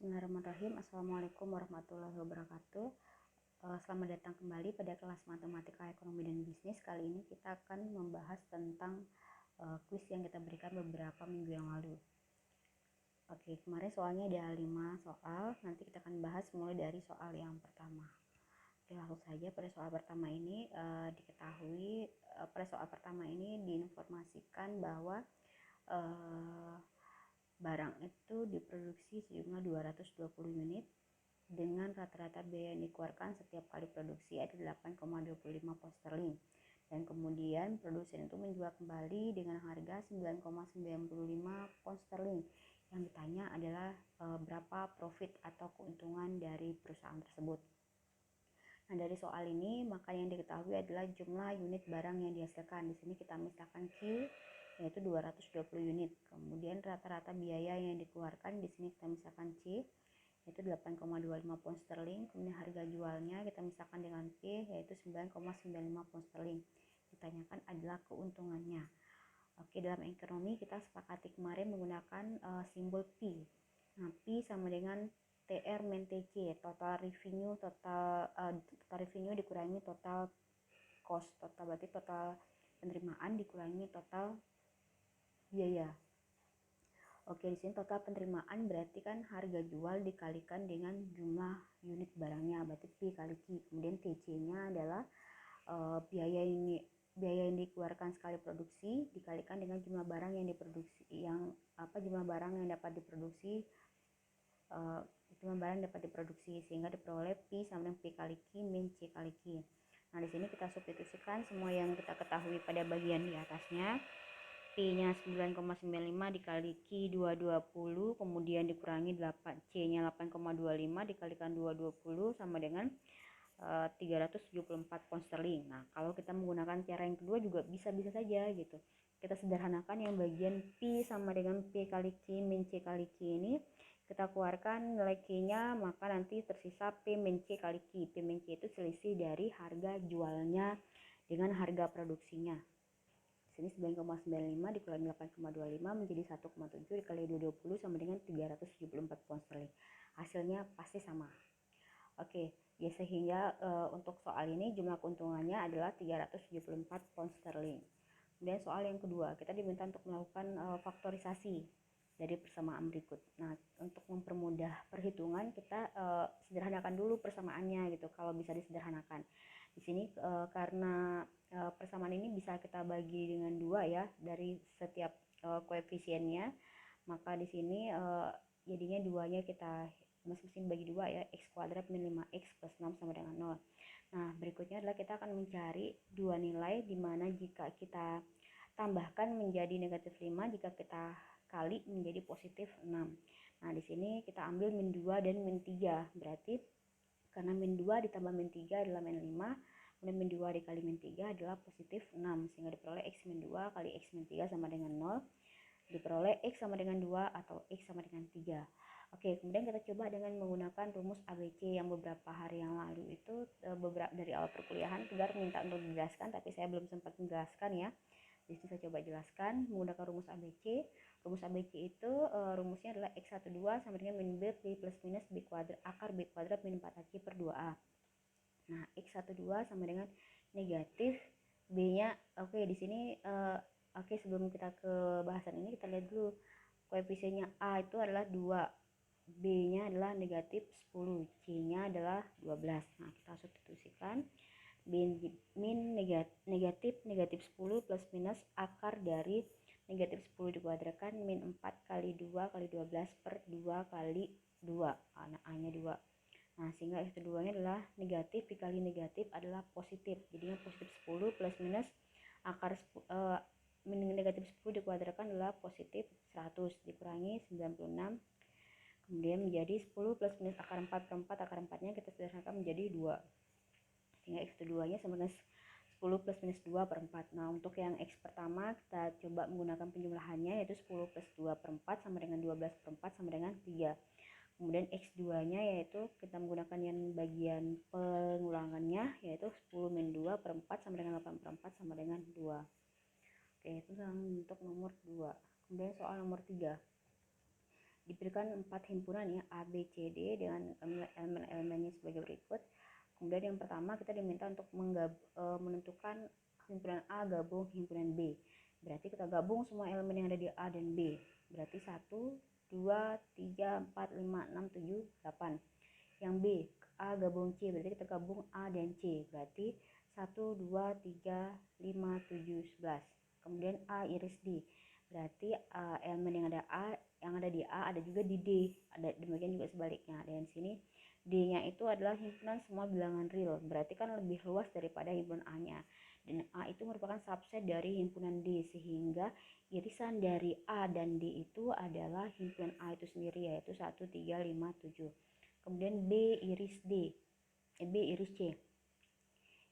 Bismillahirrahmanirrahim. Assalamualaikum warahmatullahi wabarakatuh. Selamat datang kembali pada kelas Matematika Ekonomi dan Bisnis. Kali ini kita akan membahas tentang kuis yang kita berikan beberapa minggu yang lalu. Oke, kemarin soalnya ada 5 soal. Nanti kita akan bahas mulai dari soal yang pertama. Oke, langsung saja pada soal pertama ini pada soal pertama ini diinformasikan bahwa barang itu diproduksi sejumlah 220 unit dengan rata-rata biaya yang dikeluarkan setiap kali produksi ada 8,25 pound sterling, dan kemudian produsen itu menjual kembali dengan harga 9,95 pound sterling. Yang ditanya adalah berapa profit atau keuntungan dari perusahaan tersebut. Nah, dari soal ini maka yang diketahui adalah jumlah unit barang yang dihasilkan. Di sini kita misalkan Q yaitu 220 unit. Kemudian rata-rata biaya yang dikeluarkan di sini kita misalkan C yaitu 8,25 pound sterling. Kemudian harga jualnya kita misalkan dengan P yaitu 9,95 pound sterling. Ditanyakan adalah keuntungannya. Oke, dalam ekonomi kita sepakati kemarin menggunakan simbol P. Nah, P sama dengan TR min TC, total revenue dikurangi total cost, berarti total penerimaan dikurangi total biaya. Oke, di sini total penerimaan berarti kan harga jual dikalikan dengan jumlah unit barangnya, berarti P kali Q. Kemudian TC-nya adalah biaya yang dikeluarkan sekali produksi dikalikan dengan jumlah barang yang dapat diproduksi sehingga diperoleh P sama dengan P kali Q min C kali Q. Nah, di sini kita substitusikan semua yang kita ketahui pada bagian di atasnya. P-nya 9,95 dikali Q 220, kemudian dikurangi 8, C-nya 8,25 dikalikan 220 sama dengan 374 pound sterling. Nah, kalau kita menggunakan cara yang kedua juga bisa-bisa saja gitu. Kita sederhanakan yang bagian P sama dengan P kali Q min C kali Q ini kita keluarkan nilai Q-nya, maka nanti tersisa P min C kali Q. P min C itu selisih dari harga jualnya dengan harga produksinya. Di sini 9,95 dikurangi 8,25 menjadi 1,7 dikali 220 sama dengan 374 pound sterling. Hasilnya pasti sama. Oke, ya sehingga untuk soal ini jumlah keuntungannya adalah 374 pound sterling. Kemudian soal yang kedua, kita diminta untuk melakukan faktorisasi dari persamaan berikut. Nah, untuk mempermudah perhitungan kita sederhanakan dulu persamaannya gitu kalau bisa disederhanakan. Di sini karena persamaan ini bisa kita bagi dengan 2 ya dari setiap koefisiennya, maka di sini jadinya 2-nya kita masing-masing bagi 2 ya, x kuadrat min 5x plus 6 sama dengan 0. Nah, berikutnya adalah kita akan mencari dua nilai di mana jika kita tambahkan menjadi negatif 5, jika kita kali menjadi positif 6. Nah, di sini kita ambil min 2 dan min 3. Berarti karena min 2 ditambah min 3 adalah min 5, kemudian min 2 dikali min 3 adalah positif 6, sehingga diperoleh x min 2 kali x min 3 sama dengan 0. Diperoleh x sama dengan 2 atau x sama dengan 3. Oke, kemudian kita coba dengan menggunakan rumus ABC yang beberapa hari yang lalu itu dari awal perkuliahan Tegar minta untuk dijelaskan, tapi saya belum sempat menjelaskan ya. Di sini saya coba jelaskan menggunakan rumus ABC. Rumus ABC itu rumusnya adalah x12 sama dengan min b plus minus b kuadrat akar b kuadrat min 4ac per 2a. Nah, x12 sama dengan negatif b-nya. Oke, di sini sebelum kita ke bahasan ini kita lihat dulu koefisiennya a itu adalah 2. B-nya adalah negatif 10, C-nya adalah 12. Nah, kita substitusikan min negatif 10 plus minus akar dari negatif 10 dikuadratkan min 4 kali 2 kali 12 per 2 kali 2. Nah, A-nya 2. Nah, sehingga F keduanya adalah negatif dikali negatif adalah positif. Jadinya positif 10 plus minus akar min negatif 10 dikuadratkan adalah positif 100 dikurangi 96. Kemudian menjadi 10 plus minus akar 4 per 4, akar 4-nya kita sederhanakan menjadi 2. Sehingga x keduanya sama dengan 10 plus minus 2 per 4. Nah, untuk yang x pertama kita coba menggunakan penjumlahannya yaitu 10 plus 2 per 4 sama dengan 12 per 4 sama dengan 3. Kemudian x2-nya yaitu kita menggunakan yang bagian pengulangannya yaitu 10 min 2 per 4 sama dengan 8 per 4 sama dengan 2. Oke, itu untuk nomor 2. Kemudian soal nomor 3. diberikan 4 himpunan ya, A, B, C, D dengan elemen-elemennya sebagai berikut. Kemudian yang pertama kita diminta untuk menentukan himpunan A gabung himpunan B. Berarti kita gabung semua elemen yang ada di A dan B. Berarti 1, 2, 3, 4, 5, 6, 7, 8. Yang B, A gabung C, berarti kita gabung A dan C. Berarti 1, 2, 3, 5, 7, 11. Kemudian A iris D. Berarti elemen yang ada di A ada juga di D. Ada demikian juga sebaliknya. Dan sini D-nya itu adalah himpunan semua bilangan real. Berarti kan lebih luas daripada himpunan A-nya. Dan A itu merupakan subset dari himpunan D, sehingga irisan dari A dan D itu adalah himpunan A itu sendiri, yaitu 1, 3, 5, 7. Kemudian B iris D, B iris C.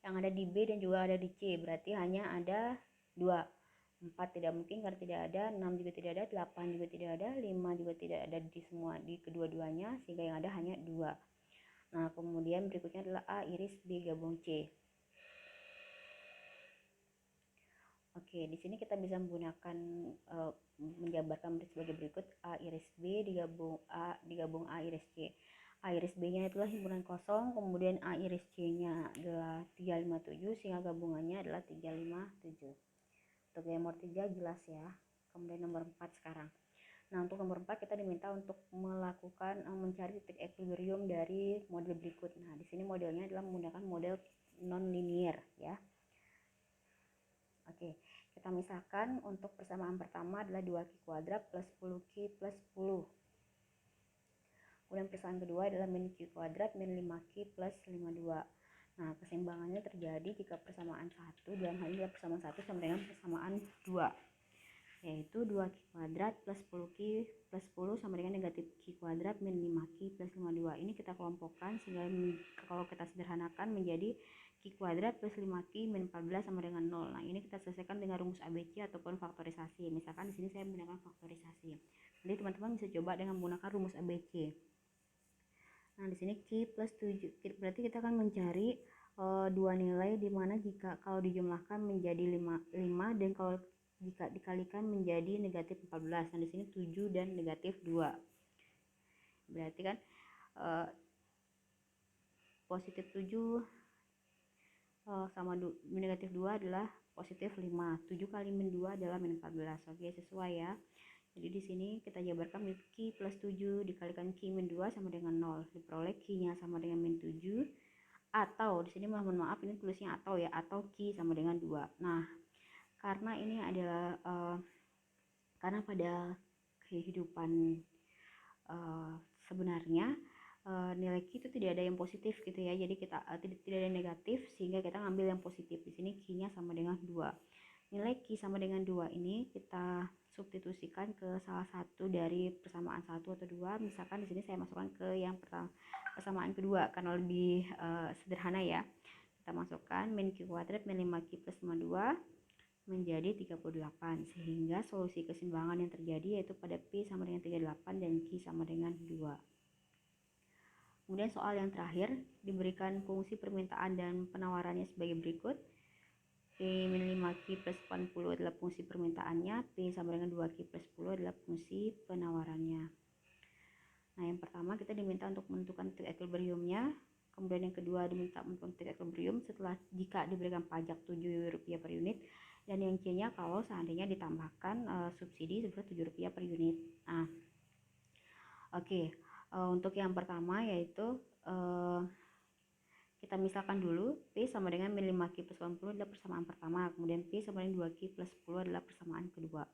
Yang ada di B dan juga ada di C, berarti hanya ada 2. 4 tidak mungkin karena tidak ada, 6 juga tidak ada, 8 juga tidak ada, 5 juga tidak ada di kedua-duanya, sehingga yang ada hanya 2. Nah, kemudian berikutnya adalah A iris B gabung C. Oke, di sini kita bisa menggunakan menjabarkan sebagai berikut: A iris B digabung A iris C. A iris B-nya itulah himpunan kosong, kemudian A iris C-nya adalah 357, sehingga gabungannya adalah 357. Untuk nomor 3 jelas ya. Kemudian nomor 4 sekarang. Nah, untuk nomor 4 kita diminta untuk melakukan mencari titik equilibrium dari model berikut. Nah, di sini modelnya adalah menggunakan model non-linear ya. Oke, kita misalkan untuk persamaan pertama adalah 2Q kuadrat plus 10Q plus 10. Kemudian persamaan kedua adalah min Q kuadrat min 5Q plus 52. Nah, keseimbangannya terjadi jika persamaan 1, dalam hal ini adalah persamaan 1 sama dengan persamaan 2, yaitu 2Q kuadrat plus 10Q plus 10 sama dengan negatif Q kuadrat min 5Q plus 52. Ini kita kelompokkan sehingga kalau kita sederhanakan menjadi Q kuadrat plus 5Q min 14 sama dengan 0. Nah, ini kita selesaikan dengan rumus ABC ataupun faktorisasi. Misalkan di sini saya menggunakan faktorisasi. Jadi teman-teman bisa coba dengan menggunakan rumus ABC. Nah, di sini Q plus 7, berarti kita akan mencari dua nilai di mana jika kalau dijumlahkan menjadi 5 dan kalau jika dikalikan menjadi negatif 14. Nah, di sini 7 dan negatif 2. Berarti kan positif 7 sama negatif 2 adalah positif 5. 7 kali min 2 adalah min 14. Oke, sesuai ya. Jadi di sini kita jabarkan Q plus 7 dikalikan Q min 2 sama dengan 0. Diperoleh Q-nya sama dengan min 7, atau di sini mohon maaf ini tulisnya atau ya, atau Q sama dengan 2. Nah, karena ini adalah karena pada kehidupan sebenarnya nilai Q itu tidak ada yang positif gitu ya. Jadi kita tidak ada yang negatif, sehingga kita ngambil yang positif. Di sini Q-nya sama dengan 2. Nilai Q sama dengan 2 ini kita substitusikan ke salah satu dari persamaan 1 atau 2. Misalkan di sini saya masukkan ke yang pertama, persamaan kedua, karena lebih sederhana ya. Kita masukkan min Q kuadrat min 5Q plus 52 menjadi 38, sehingga solusi keseimbangan yang terjadi yaitu pada P sama dengan 38 dan Q sama dengan 2. Kemudian soal yang terakhir diberikan fungsi permintaan dan penawarannya sebagai berikut. P min 5Q plus 80 adalah fungsi permintaannya, P sama dengan 2Q plus 10 adalah fungsi penawarannya. Nah, yang pertama kita diminta untuk menentukan titik equilibriumnya, kemudian yang kedua diminta menentukan titik equilibrium setelah jika diberikan pajak Rp7 per unit, dan yang C-nya kalau seandainya ditambahkan subsidi sebesar Rp7 per unit. Nah, oke. Untuk yang pertama yaitu kita misalkan dulu P sama dengan min 5Q plus 80 adalah persamaan pertama, kemudian P sama dengan 2Q plus 10 adalah persamaan kedua.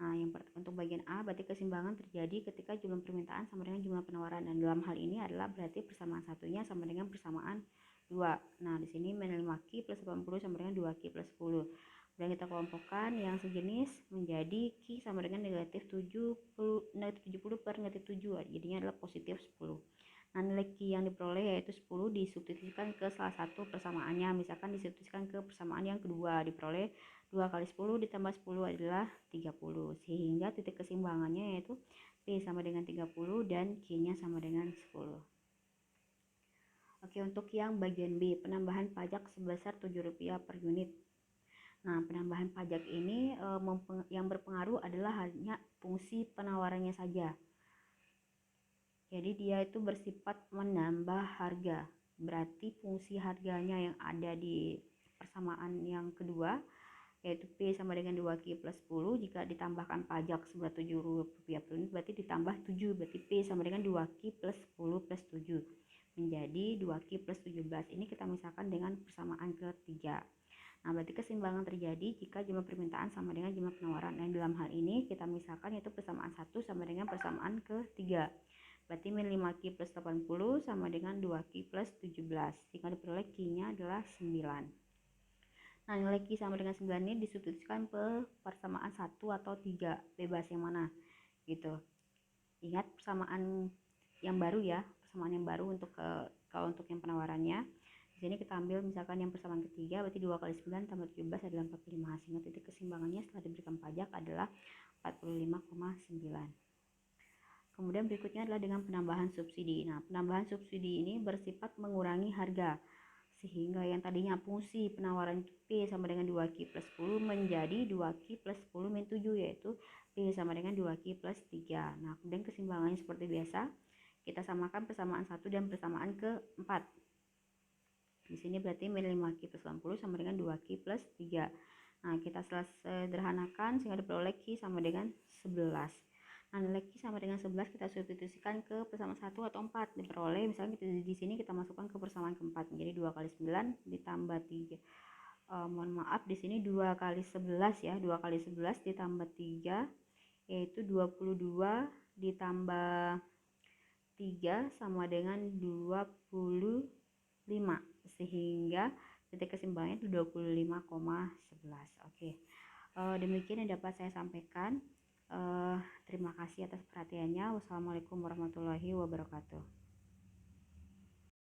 Nah, untuk bagian A berarti keseimbangan terjadi ketika jumlah permintaan sama dengan jumlah penawaran, dan dalam hal ini adalah berarti persamaan satunya sama dengan persamaan 2. Nah, di sini min 5Q plus 80 sama dengan 2Q plus 10. Kemudian kita kelompokkan yang sejenis menjadi Q sama dengan negatif 70 per negatif 7, jadinya adalah positif 10. Nah, nilai Q yang diperoleh yaitu 10 disubstitusikan ke salah satu persamaannya. Misalkan disubstitusikan ke persamaan yang kedua, diperoleh 2 kali 10 ditambah 10 adalah 30. Sehingga titik keseimbangannya yaitu P sama dengan 30 dan Q-nya sama dengan 10. Oke, untuk yang bagian B, penambahan pajak sebesar Rp7 per unit. Nah, penambahan pajak ini yang berpengaruh adalah hanya fungsi penawarannya saja. Jadi dia itu bersifat menambah harga. Berarti fungsi harganya yang ada di persamaan yang kedua, yaitu P sama dengan 2Q plus 10, jika ditambahkan pajak seberat Rp7 per unit, berarti ditambah 7, berarti P sama dengan 2Q plus 10 plus 7, menjadi 2Q plus 17. Ini kita misalkan dengan persamaan ketiga. Nah, berarti keseimbangan terjadi jika jumlah permintaan sama dengan jumlah penawaran. Nah, dalam hal ini kita misalkan yaitu persamaan 1 sama dengan persamaan ketiga. Berarti min 5Q plus 80 sama dengan 2Q plus 17. Sehingga diperoleh Q-nya adalah 9. Nah, nilai Q sama dengan 9 ini disubstitusikan ke persamaan 1 atau 3. Bebas yang mana. Gitu. Ingat persamaan yang baru ya. Persamaan yang baru untuk kalau untuk yang penawarannya. Di sini kita ambil misalkan yang persamaan ketiga, berarti 2 kali 9 tambah 17 adalah 45. Sehingga titik keseimbangannya setelah diberikan pajak adalah 45,9. Kemudian berikutnya adalah dengan penambahan subsidi. Nah, penambahan subsidi ini bersifat mengurangi harga. Sehingga yang tadinya fungsi penawaran P sama dengan 2Q plus 10 menjadi 2Q plus 10 min 7, yaitu P sama dengan 2Q plus 3. Nah, kemudian keseimbangannya seperti biasa. Kita samakan persamaan 1 dan persamaan keempat. Di sini berarti min 5Q plus 80 sama dengan 2Q plus 3. Nah, kita sederhanakan sehingga diperoleh Q sama dengan 11. Nah, nilai Q sama dengan 11 kita substitusikan ke persamaan 1 atau 4. Diperoleh, misalnya di sini kita masukkan ke persamaan keempat. Menjadi 2 kali 9 ditambah 3. Mohon maaf, di sini 2 kali 11 ya. 2 kali 11 ditambah 3, yaitu 22 ditambah 3 sama dengan 25. Sehingga titik keseimbangannya itu 25,11. Oke. Demikian yang dapat saya sampaikan. Terima kasih atas perhatiannya. Wassalamualaikum warahmatullahi wabarakatuh.